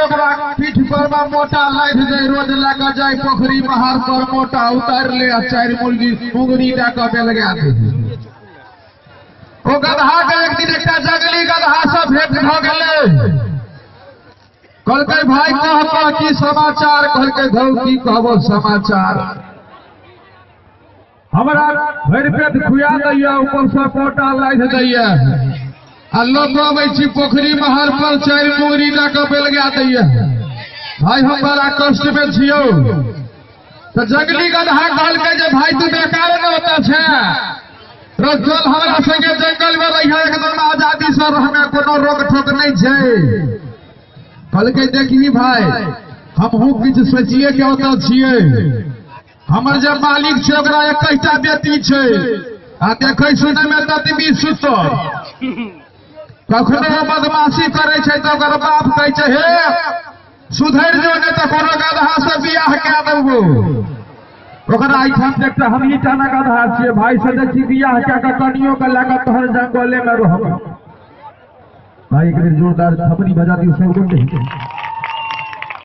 पीठ पर मोटा लाइट दे रोज लगा जाए पोखरी बहार पर मोटा उतार ले 4 मुर्गी मुंगरी डाका पे लगा दे ओ गधा के एक दिन एक जंगली गधा से भेंट भ गेले कल के भाई कह की समाचार कल के घौ की कहबो समाचार हमरा भर पेट खुआ दैया ऊपर से मोटा लाइट दैया आ लोग आबै छी पोखरी बहार पर 4 मुंगरी डाका पे लगा दैया भाई हम बड़ा कष्ट में छियो तो जंगली गधा कहल के जे भाई तू बेकार न होता छे रोज हमरा संगे जंगल में रहिया एकदम आजादी से रहमे कोनो रोक ठोक नहीं छे कहल के देखी भाई हमहू किछ सोचिए के होता छिए हमर जे मालिक छे ओकरा 21टा बेटी छे आ देखै सुनै में ततबी सुतर कखनो बदमाशी करे छे तो ओकर बाप कहै छे हे सुधर जो ने तो कोनो गधा से बियाह के देबो ओकरा आइठाम देखते हम ही टाना गधा छिए भाई से देखी बियाह के कनियो के लागत तोहर जंगले में रहब भाई एक जोरदार थपड़ी बजा दियो सब लोग